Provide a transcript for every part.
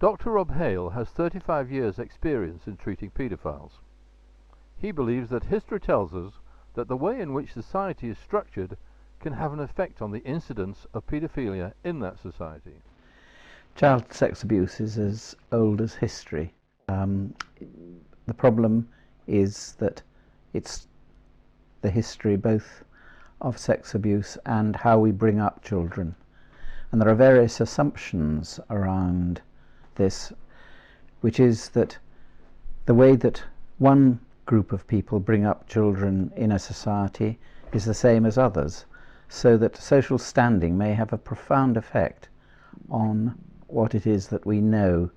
Dr. Rob Hale has 35 years' experience in treating paedophiles. He believes that history tells us that the way in which society is structured can have an effect on the incidence of paedophilia in that society. Child sex abuse is as old as history. The problem is that it's the history both of sex abuse and how we bring up children. And there are various assumptions around this, which is that the way that one group of people bring up children in a society is the same as others, so that social standing may have a profound effect on what it is that we know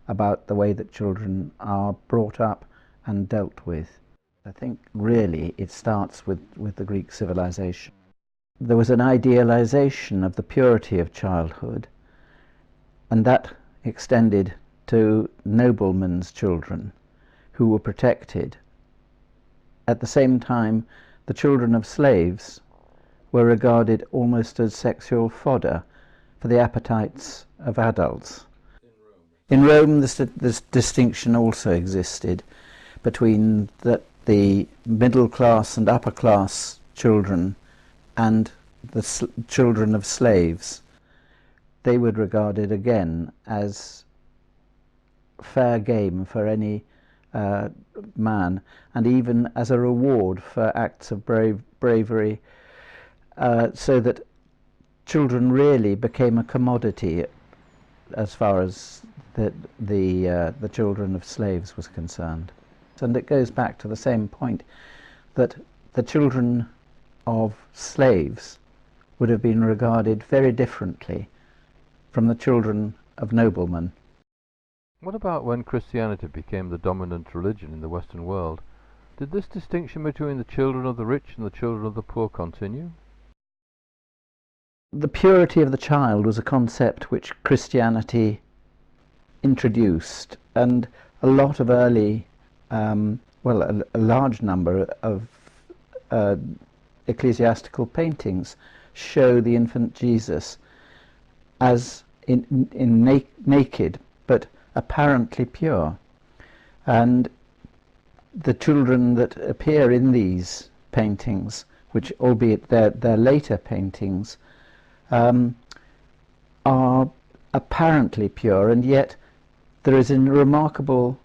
about the way that children are brought up and dealt with. I think really it starts with the Greek civilization. There was an idealization of the purity of childhood, and that extended to noblemen's children who were protected. At the same time, the children of slaves were regarded almost as sexual fodder for the appetites of adults. In Rome, this distinction also existed between the middle class and upper class children and the children of slaves. They were regarded again as fair game for any man, and even as a reward for acts of bravery, so that children really became a commodity as far as the children of slaves was concerned. And it goes back to the same point that the children of slaves would have been regarded very differently from the children of noblemen. What about when Christianity became the dominant religion in the Western world? Did this distinction between the children of the rich and the children of the poor continue? The purity of the child was a concept which Christianity introduced, and a lot of early, a large number of ecclesiastical paintings show the infant Jesus as naked but apparently pure. And the children that appear in these paintings, which albeit they're later paintings, are apparently pure, and yet there is a remarkable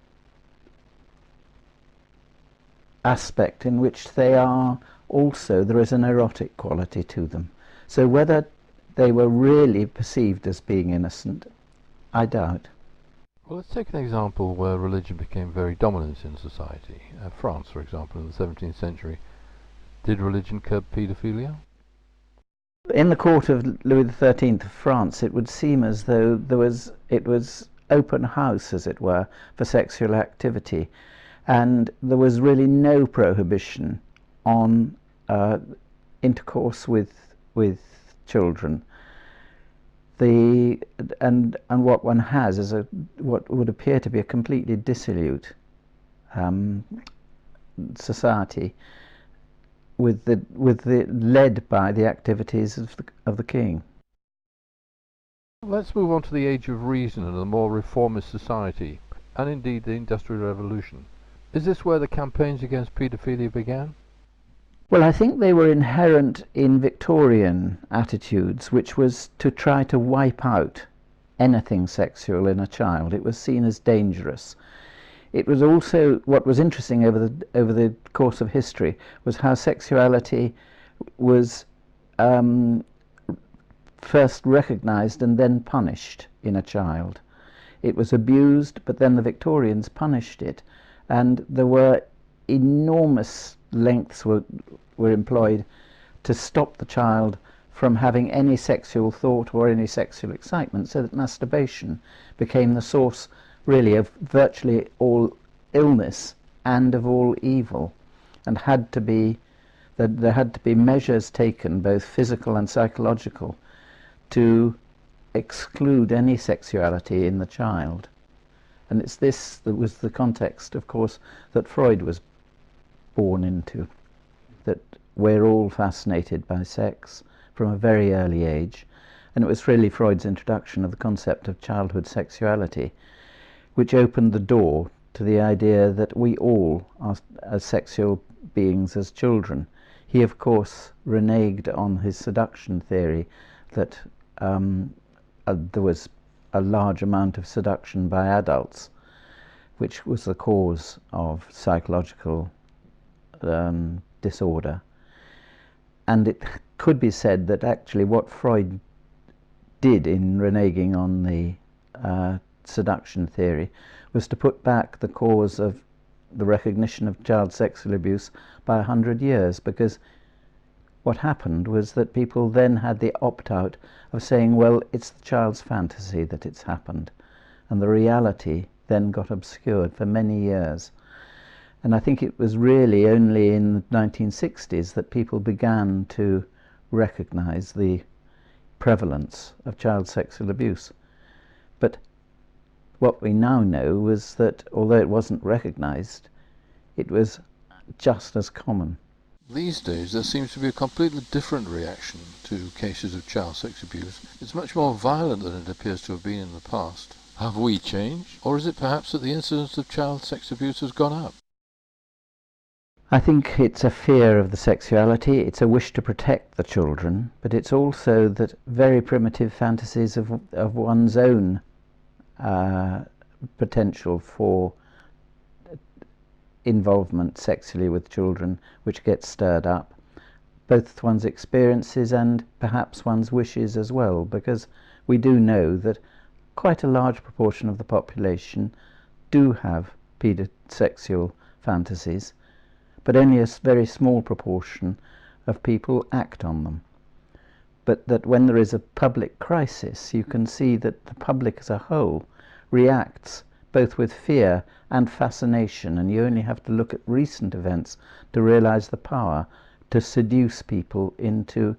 aspect in which they are also, there is an erotic quality to them. So whether they were really perceived as being innocent, I doubt. Well, let's take an example where religion became very dominant in society. France, for example, in the 17th century. Did religion curb paedophilia? In the court of Louis XIII of France, it would seem as though it was open house, as it were, for sexual activity, and there was really no prohibition on intercourse with children. And what one has is what would appear to be a completely dissolute society, led by the activities of the king. Let's move on to the Age of Reason and a more reformist society, and indeed the Industrial Revolution. Is this where the campaigns against paedophilia began? Well, I think they were inherent in Victorian attitudes, which was to try to wipe out anything sexual in a child. It was seen as dangerous. It was also, what was interesting over the course of history was how sexuality was first recognized and then punished in a child. It was abused, but then the Victorians punished it, and there were enormous lengths were employed to stop the child from having any sexual thought or any sexual excitement, so that masturbation became the source really of virtually all illness and of all evil, and there had to be measures taken, both physical and psychological, to exclude any sexuality in the child. And it's this that was the context, of course, that Freud was born into, that we're all fascinated by sex from a very early age, And it was really Freud's introduction of the concept of childhood sexuality which opened the door to the idea that we all are sexual beings as children. He, of course, reneged on his seduction theory that there was a large amount of seduction by adults, which was the cause of psychological disorder. And it could be said that actually what Freud did in reneging on the seduction theory was to put back the cause of the recognition of child sexual abuse by 100 years, because what happened was that people then had the opt-out of saying, well, it's the child's fantasy that it's happened, and the reality then got obscured for many years. And I think it was really only in the 1960s that people began to recognize the prevalence of child sexual abuse. But what we now know was that although it wasn't recognized, it was just as common. These days there seems to be a completely different reaction to cases of child sex abuse. It's much more violent than it appears to have been in the past. Have we changed? Or is it perhaps that the incidence of child sex abuse has gone up? I think it's a fear of the sexuality, it's a wish to protect the children, but it's also that very primitive fantasies of one's own potential for involvement sexually with children, which gets stirred up, both one's experiences and perhaps one's wishes as well, because we do know that quite a large proportion of the population do have pedosexual fantasies, but only a very small proportion of people act on them. But that when there is a public crisis, you can see that the public as a whole reacts both with fear and fascination, and you only have to look at recent events to realize the power to seduce people into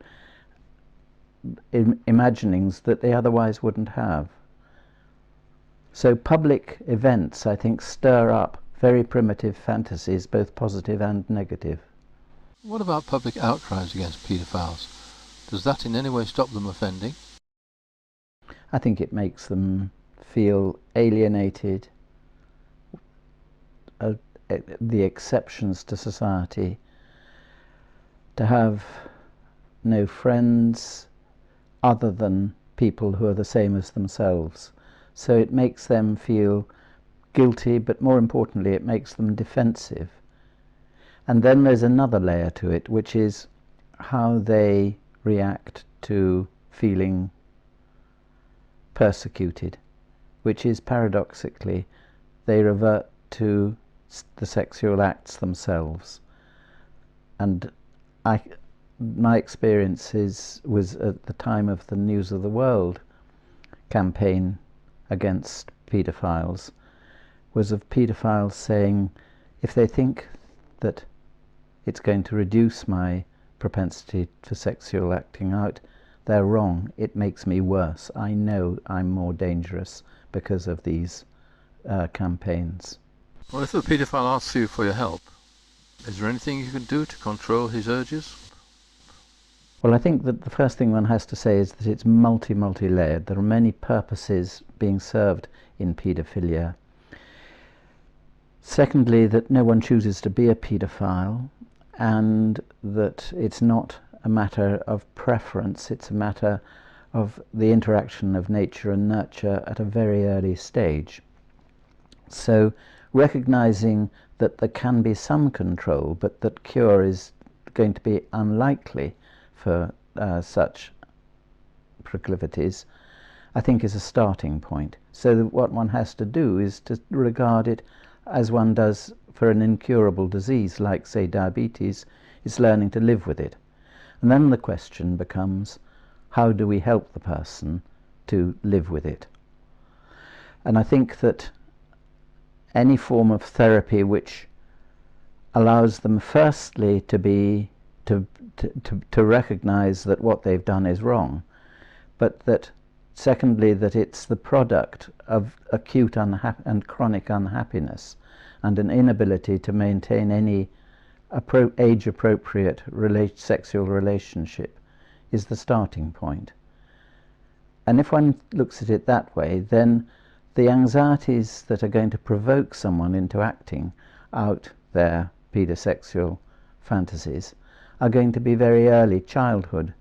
imaginings that they otherwise wouldn't have. So public events, I think, stir up very primitive fantasies, both positive and negative. What about public outcries against paedophiles? Does that in any way stop them offending? I think it makes them feel alienated, the exceptions to society, to have no friends other than people who are the same as themselves. So it makes them feel guilty, but more importantly it makes them defensive. And then there's another layer to it, which is how they react to feeling persecuted, which is paradoxically they revert to the sexual acts themselves. And my experience was at the time of the News of the World campaign against paedophiles, was of paedophiles saying, if they think that it's going to reduce my propensity for sexual acting out, they're wrong. It makes me worse. I know I'm more dangerous because of these campaigns. Well, if the paedophile asks you for your help, is there anything you can do to control his urges? Well, I think that the first thing one has to say is that it's multi-layered. There are many purposes being served in paedophilia. Secondly, that no one chooses to be a paedophile, and that it's not a matter of preference, it's a matter of the interaction of nature and nurture at a very early stage. So recognizing that there can be some control, but that cure is going to be unlikely for such proclivities, I think is a starting point. So what one has to do is to regard it as one does for an incurable disease like, say, diabetes, is learning to live with it. And then the question becomes, how do we help the person to live with it? And I think that any form of therapy which allows them firstly to recognize that what they've done is wrong, but that secondly that it's the product of acute and chronic unhappiness and an inability to maintain any age-appropriate sexual relationship, is the starting point. And if one looks at it that way, then the anxieties that are going to provoke someone into acting out their pedosexual fantasies are going to be very early childhood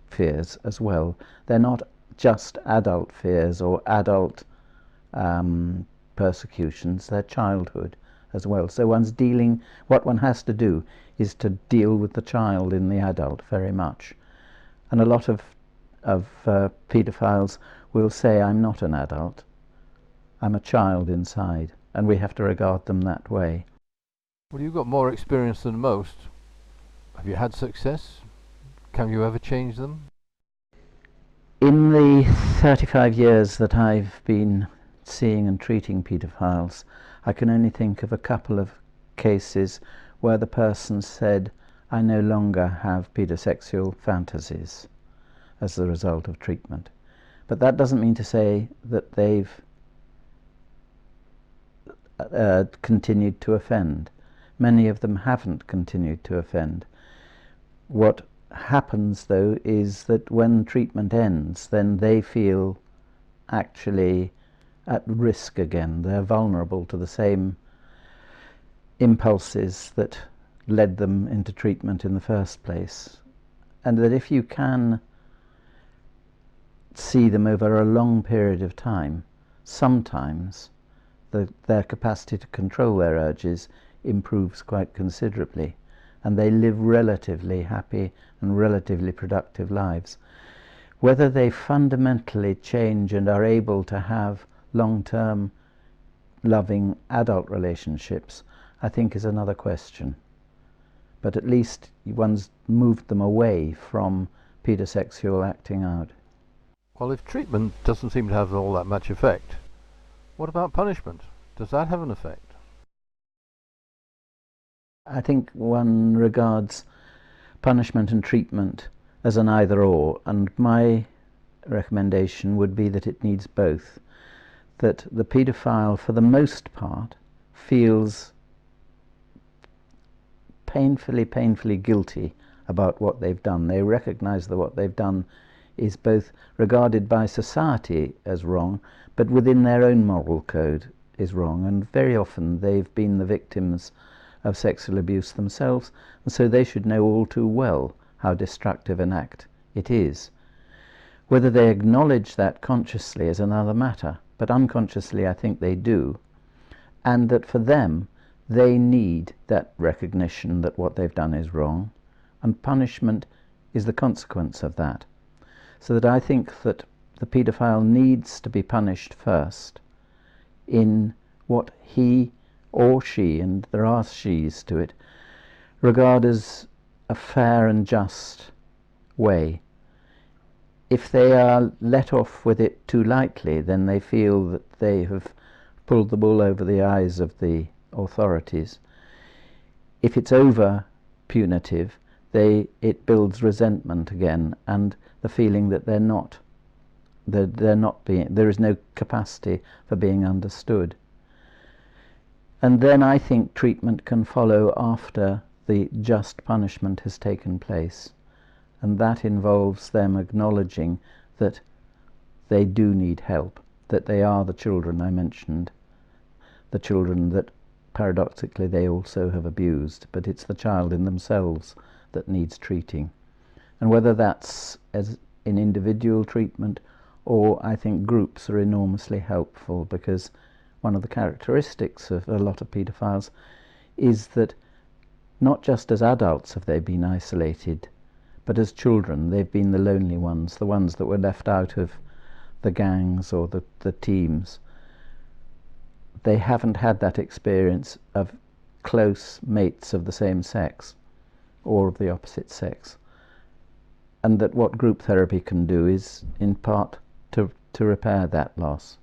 fears as well. They're not just adult fears or adult persecutions, they're childhood as well. So what one has to do is to deal with the child in the adult very much. And a lot of paedophiles will say, I'm not an adult, I'm a child inside, and we have to regard them that way. Well, you've got more experience than most. Have you had success? Can you ever change them? In the 35 years that I've been seeing and treating paedophiles, I can only think of a couple of cases where the person said, I no longer have pedosexual fantasies as the result of treatment. But that doesn't mean to say that they've continued to offend. Many of them haven't continued to offend. What happens, though, is that when treatment ends, then they feel actually at risk again. They're vulnerable to the same impulses that led them into treatment in the first place. And that if you can see them over a long period of time, sometimes their capacity to control their urges improves quite considerably, and they live relatively happy and relatively productive lives. Whether they fundamentally change and are able to have long-term loving adult relationships, I think is another question. But at least one's moved them away from pedosexual acting out. Well, if treatment doesn't seem to have all that much effect, what about punishment? Does that have an effect? I think one regards punishment and treatment as an either-or, and my recommendation would be that it needs both. That the paedophile, for the most part, feels painfully guilty about what they've done. They recognize that what they've done is both regarded by society as wrong, but within their own moral code is wrong, and very often they've been the victims of sexual abuse themselves, and so they should know all too well how destructive an act it is. Whether they acknowledge that consciously is another matter, but unconsciously I think they do, and that for them they need that recognition that what they've done is wrong, and punishment is the consequence of that. So that I think that the paedophile needs to be punished first in what he or she, and there are she's to it, regard as a fair and just way. If they are let off with it too lightly, then they feel that they have pulled the wool over the eyes of the authorities. If it's over punitive, it builds resentment again, and the feeling that there is no capacity for being understood. And then I think treatment can follow after the just punishment has taken place, and that involves them acknowledging that they do need help, that they are the children I mentioned, the children that paradoxically they also have abused, but it's the child in themselves that needs treating. And whether that's as in individual treatment, or I think groups are enormously helpful, because one of the characteristics of a lot of paedophiles is that not just as adults have they been isolated, but as children they've been the lonely ones, the ones that were left out of the gangs or the teams. They haven't had that experience of close mates of the same sex or of the opposite sex, and that what group therapy can do is in part to repair that loss.